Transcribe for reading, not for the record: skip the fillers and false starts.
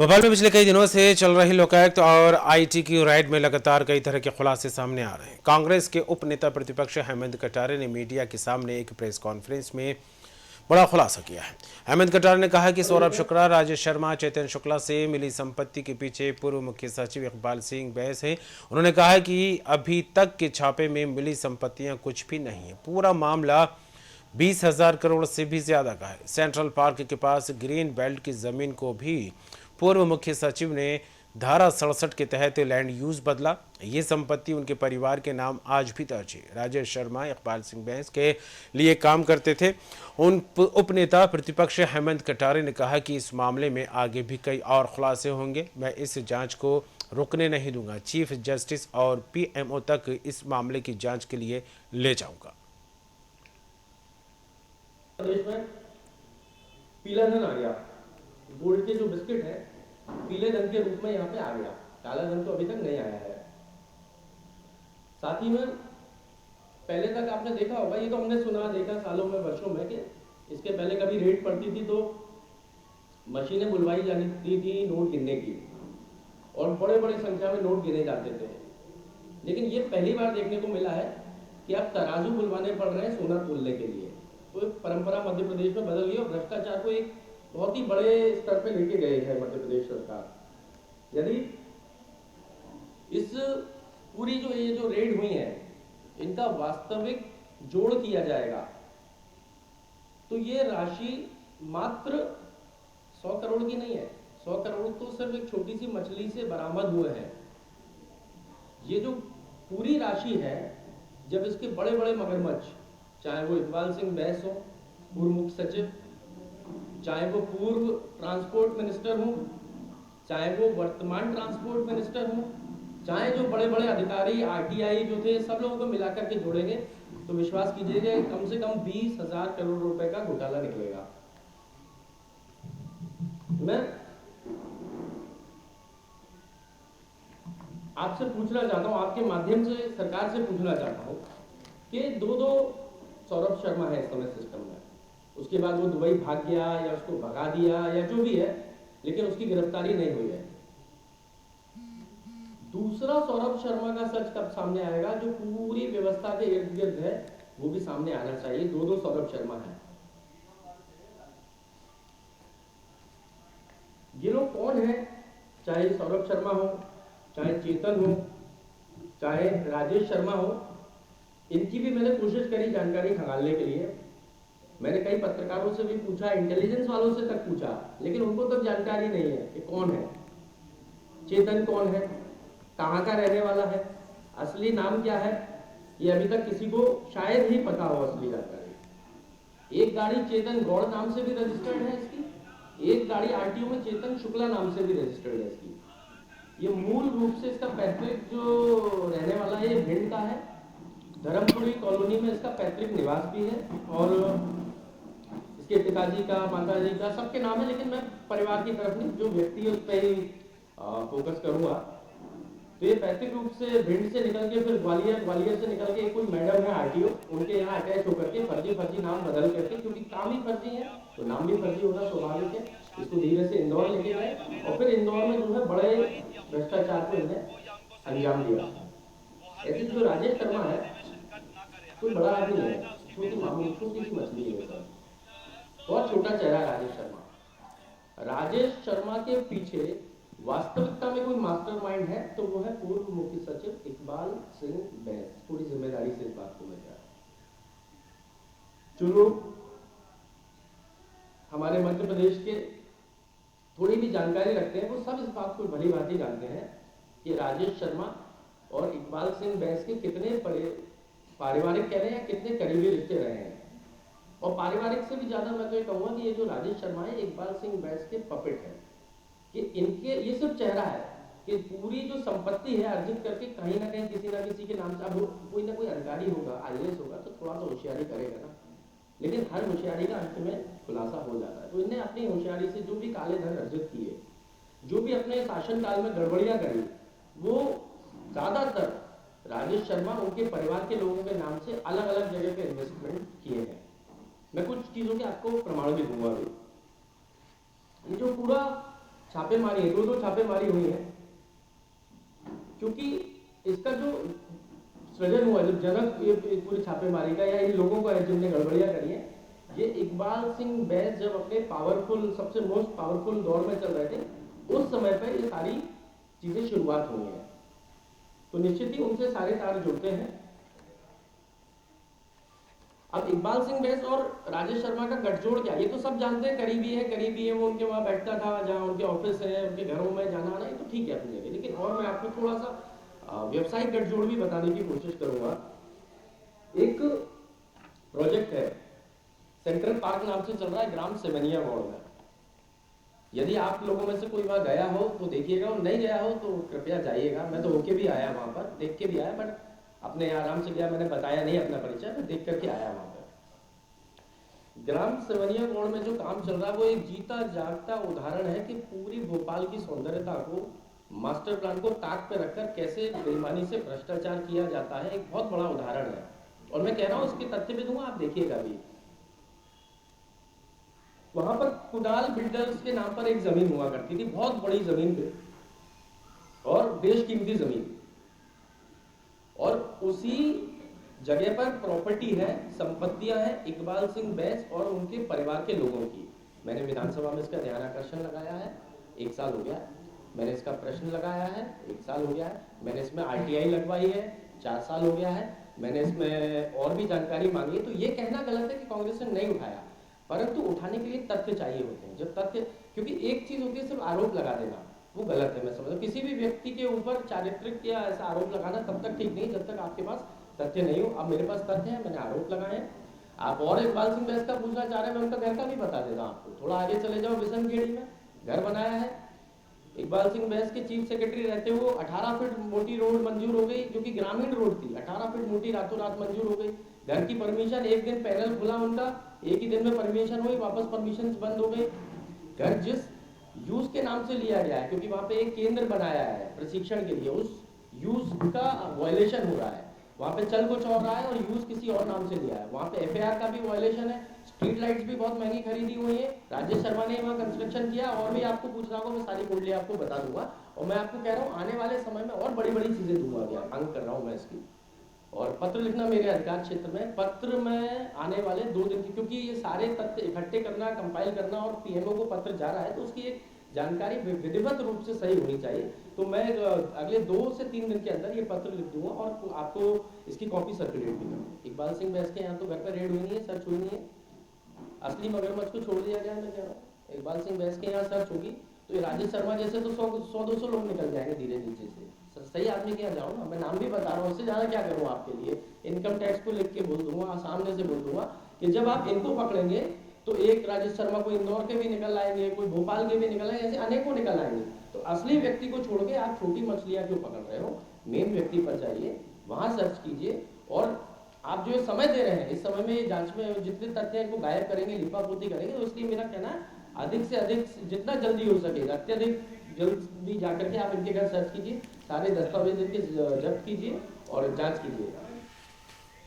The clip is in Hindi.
भोपाल में पिछले कई दिनों से चल रही लोकायुक्त और आईटी की राइड में लगातार कई तरह के खुलासे सामने आ रहे हैं। कांग्रेस के उप नेता प्रतिपक्ष हेमंत कटारे ने मीडिया के सामने एक प्रेस कॉन्फ्रेंस में बड़ा खुलासा किया है। हेमंत कटारे ने कहा कि सौरभ शुक्ला, राजेश शर्मा, चेतन शुक्ला से मिली संपत्ति के पीछे पूर्व मुख्य सचिव इकबाल सिंह बैस है। उन्होंने कहा कि अभी तक के छापे में मिली संपत्तियां कुछ भी नहीं है। पूरा मामला 20,000 करोड़ से भी ज्यादा का है। सेंट्रल पार्क के पास ग्रीन बेल्ट की जमीन को भी पूर्व मुख्य सचिव ने धारा 67 के तहत लैंड यूज बदला। ये संपत्ति उनके परिवार के नाम आज भी दर्ज है। राजेश शर्मा इकबाल सिंह बैंस के लिए काम करते थे। उन उपनेता प्रतिपक्ष हेमंत कटारे ने कहा कि इस मामले में आगे भी कई और खुलासे होंगे। मैं इस जांच को रुकने नहीं दूंगा। चीफ जस्टिस और पीएमओ तक इस मामले की जांच के लिए ले जाऊंगा। प्रदेश में पीला धन आ गया। गोल्ड के जो बिस्किट है पीले रंग के रूप में यहाँ पे आ गया। काला धन तो अभी तक नहीं आया है। साथ ही में पहले तक आपने देखा होगा, ये तो हमने सुना देखा सालों में वर्षों में, कि इसके पहले कभी रेड पड़ती थी तो मशीनें बुलवाई जाती थी नोट गिनने की और बड़े बड़े संख्या में नोट गिने जाते थे। लेकिन ये पहली बार देखने को मिला है कि अब तराजू बुलवाने पड़ रहे हैं सोना तोलने के लिए। तो एक परंपरा मध्य प्रदेश में बदल गई और भ्रष्टाचार को एक बहुत ही बड़े स्तर पे लेके गए है मध्य प्रदेश सरकार। यदि इस पूरी ये जो रेड हुई है इनका वास्तविक जोड़ किया जाएगा तो ये राशि मात्र 100 करोड़ की नहीं है। 100 करोड़ तो सिर्फ एक छोटी सी मछली से बरामद हुए हैं। ये जो पूरी राशि है, जब इसके बड़े बड़े मगरमच्छ, चाहे वो इकबाल सिंह बैस हो, पूर्व मुख्य सचिव, चाहे वो पूर्व ट्रांसपोर्ट मिनिस्टर हो, चाहे वो वर्तमान ट्रांसपोर्ट मिनिस्टर हो, चाहे जो बड़े बड़े अधिकारी आरटीआई जो थे, सब लोगों को मिलाकर के जोड़ेंगे तो विश्वास कीजिएगा कम से कम 20,000 करोड़ रुपए का घोटाला निकलेगा। मैं आपसे पूछना चाहता हूं, आपके माध्यम से सरकार से पूछना चाहता हूं कि दो सौरभ शर्मा है इस समय सिस्टम में, उसके बाद वो दुबई भाग गया या उसको भगा दिया या जो भी है, लेकिन उसकी गिरफ्तारी नहीं हुई है। दूसरा सौरभ शर्मा का सच कब सामने आएगा जो पूरी व्यवस्था के इर्द गिर्द है, वो भी सामने आना चाहिए। दो सौरभ शर्मा है। ये लोग कौन है? चाहे सौरभ शर्मा हो, चाहे चेतन हो, चाहे राजेश शर्मा हो, इनकी भी मैंने कोशिश करी जानकारी खंगालने के लिए। मैंने कई पत्रकारों से भी पूछा, इंटेलिजेंस वालों से तक पूछा, लेकिन उनको तक जानकारी नहीं है कि कौन है चेतन, कौन है, कहाँ का रहने वाला है, असली नाम क्या है, ये अभी तक किसी को शायद ही पता हो असली जानकारी। एक गाड़ी चेतन गौड़ नाम से भी रजिस्टर्ड है इसकी, एक गाड़ी आरटीओ में चेतन शुक्ला नाम से भी रजिस्टर्ड है इसकी। ये मूल रूप से इसका पैतृक जो रहने वाला है ये भिंड का है। धर्मपुरी कॉलोनी में इसका पैतृक निवास भी है और इसके पिताजी का, माताजी का, सबके नाम है, लेकिन मैं परिवार की तरफ नहीं, जो व्यक्ति है उस पर ही फोकस करूंगा। तो ये पैतृक रूप से भिंड से निकल के फिर ग्वालियर से निकल के कोई मैडम है आरटीओ, उनके यहाँ अटैच होकर के फर्जी नाम बदल करके, क्योंकि काम ही फर्जी है तो नाम भी फर्जी होना स्वाभाविक है, इसको धीरे से इंदौर लेके गए और फिर इंदौर में जो है बड़े भ्रष्टाचार को इन्हें अंजाम दिया। ऐसे जो राजेश शर्मा है कोई बड़ा आदमी है, छोटी सी मछली है सर, बहुत छोटा चेहरा राजेश शर्मा। राजेश शर्मा के पीछे वास्तविकता में कोई मास्टरमाइंड है तो वो है पूर्व मुख्य सचिव इकबाल सिंह बैस। थोड़ी जिम्मेदारी से इस बात को मैं कह रहा हूं। जो लोग हमारे मध्य प्रदेश के थोड़ी भी जानकारी रखते हैं वो सब इस बात को भली भांति जानते हैं कि राजेश शर्मा और इकबाल सिंह बैस के कितने पारिवारिक कह रहे हैं या कितने करीबी रिश्ते रहे हैं। और पारिवारिक से भी ज्यादा मैं तो ये कहूंगा कि ये जो राजेश शर्मा है इकबाल सिंह बैस के पपेट है, कि इनके ये सिर्फ चेहरा है कि पूरी जो संपत्ति है अर्जित करके कहीं ना कहीं किसी ना किसी के नाम से, अब कोई ना कोई अधिकारी होगा, आईएएस होगा तो थोड़ा तो होशियारी करेगा ना, लेकिन हर होशियारी का अंत में खुलासा हो जाता है। तो इन्हें अपनी होशियारी से जो भी काले धन अर्जित किए, जो भी अपने शासनकाल में गड़बड़ियां करी, वो ज्यादातर राजेश शर्मा उनके परिवार के लोगों के नाम से अलग अलग जगह पे इन्वेस्टमेंट किए हैं। मैं कुछ चीजों के आपको प्रमाण भी दूंगा। ये जो पूरा छापेमारी है, दो छापेमारी हुई है, क्योंकि इसका जो सृजन हुआ, जो जनक ये पूरी छापेमारी का या इन लोगों का है जिनने गड़बड़ियां करी है, ये इकबाल सिंह बैस जब अपने पावरफुल, सबसे मोस्ट पावरफुल दौर में चल रहे थे, उस समय पर ये सारी चीजें शुरुआत हुई हैं। तो निश्चित ही उनसे सारे तार जुड़ते हैं। अब इकबाल सिंह बैस और राजेश शर्मा का गठजोड़ क्या, ये तो सब जानते हैं, करीबी है, वो उनके वहां बैठता था, जहां उनके ऑफिस है, उनके घरों में जाना आना, ये तो ठीक है अपनी जगह। लेकिन और मैं आपको थोड़ा सा व्यवसायिक गठजोड़ भी बताने की कोशिश करूंगा। एक प्रोजेक्ट है, सेंट्रल पार्क नाम से चल रहा है, ग्राम सेवनिया गांव में। यदि आप लोगों में से कोई वहां गया हो तो देखिएगा, और नहीं गया हो तो कृपया जाइएगा। मैं तो होके भी आया वहां पर, देख के भी आया, बट अपने आराम से गया, मैंने बताया नहीं अपना परिचय, मैं देख करके आया वहां पर। ग्राम सेवनिया गांव में जो काम चल रहा है वो एक जीता जागता उदाहरण है कि पूरी भोपाल की सौंदर्यता को, मास्टर प्लान को ताक पे रखकर कैसे बेईमानी से भ्रष्टाचार किया जाता है, एक बहुत बड़ा उदाहरण है। और मैं कह रहा हूं, इसके तथ्य भी दूंगा, आप देखिएगा भी। वहां पर कुदाल बिल्डर्स के नाम पर एक जमीन हुआ करती थी, बहुत बड़ी जमीन पे, और बेशकीमती जमीन, और उसी जगह पर प्रॉपर्टी है, संपत्तियां हैं इकबाल सिंह बैस और उनके परिवार के लोगों की। मैंने विधानसभा में इसका ध्यान आकर्षण लगाया है, 1 साल हो गया है। मैंने इसका प्रश्न लगाया है, 1 साल हो गया है। मैंने इसमें RTI लगवाई है, 4 साल हो गया है। मैंने इसमें और भी जानकारी मांगी है। तो ये कहना गलत है कि कांग्रेस ने नहीं उठाया, परंतु उठाने के लिए तथ्य चाहिए होते हैं। जब तथ्य, क्योंकि एक चीज होती है सिर्फ आरोप लगा देना, वो गलत है। मैं समझता हूं किसी भी व्यक्ति के ऊपर चारित्रिक या ऐसा आरोप लगाना तब तक ठीक नहीं जब तक आपके पास तथ्य नहीं हो। अब मेरे पास तथ्य है, मैंने आरोप लगाए हैं। आप और इकबाल सिंह बैस का पूछना चाह रहे हैं, मैं उनका घर का भी बता देता हूं आपको। थोड़ा आगे चले जाओ, बिशनखेड़ी में घर बनाया है इकबाल सिंह बैस के चीफ सेक्रेटरी रहते हुए। 18 फीट मोटी रोड मंजूर हो गई, जो कि ग्रामीण रोड थी, 18 फीट मोटी रातों रात मंजूर हो गई। घर की परमिशन, एक दिन पैनल खुला उनका, एक ही दिन में परमिशन हुई, वापस परमिशन बंद हो गई। घर जिस यूज के नाम से लिया गया है, क्योंकि वहां पे एक केंद्र बनाया है प्रशिक्षण के लिए, उस यूज का वायलेशन हो रहा है। वहां पे चल कुछ और रहा है और यूज किसी और नाम से लिया है। वहां पे FAR का भी वायलेशन है। स्ट्रीट लाइट्स भी बहुत महंगी खरीदी हुई है, राजेश शर्मा ने वहां कंस्ट्रक्शन किया। और भी आपको पूछ रहा हूँ, मैं सारी कुंडली आपको बता दूंगा। और मैं आपको कह रहा हूँ, आने वाले समय में और बड़ी बड़ी चीजें दूंगा, अभी मांग कर रहा हूँ मैं इसकी। और पत्र लिखना मेरे अधिकार क्षेत्र में, पत्र में आने वाले 2 दिन की, क्योंकि ये सारे तथ्य इकट्ठे करना, कंपाइल करना, और PMO को पत्र जा रहा है, तो उसकी एक जानकारी विधिवत रूप से सही होनी चाहिए। तो मैं अगले 2 से 3 दिन के अंदर ये पत्र लिख दूंगा और आपको इसकी कॉपी सर्कुलेट भी करूँगा। इकबाल सिंह बैस के यहाँ तो घर पर रेड हुई नहीं है, सर्च हुई नहीं है, असली मगरमच्छ को छोड़ दिया गया। मैं कह रहा हूँ इकबाल सिंह बैस के यहाँ सर्च होगी तो ये राजेश शर्मा जैसे तो 100-200 लोग निकल जाएंगे धीरे नीचे से। सही आदमी के यहाँ जाओ ना, मैं नाम भी बता रहा हूँ, इससे ज्यादा क्या करूँ आपके लिए। इनकम टैक्स को लिख के बोल दूंगा, सामने से बोल दूंगा कि जब आप इनको पकड़ेंगे तो एक राजेश शर्मा को इंदौर के भी निकल आएंगे, कोई भोपाल के भी निकल आएंगे, ऐसे अनेकों निकल आएंगे। तो असली व्यक्ति को छोड़ के आप छोटी मछलियां क्यों पकड़ रहे हो? मेन व्यक्ति पर जाइए, वहां सर्च कीजिए। और आप जो समय दे रहे हैं, इस समय में जांच में जितने तथ्य हैं इनको गायब करेंगे, लिपापोती करेंगे। तो इसलिए मेरा कहना है, अधिक से अधिक जितना जल्दी हो सकेगा, अत्यधिक जल्दी जाकर के आप इनके घर सर्च कीजिए, सारे दस्तावेज इनके जब्त कीजिए और जांच कीजिए।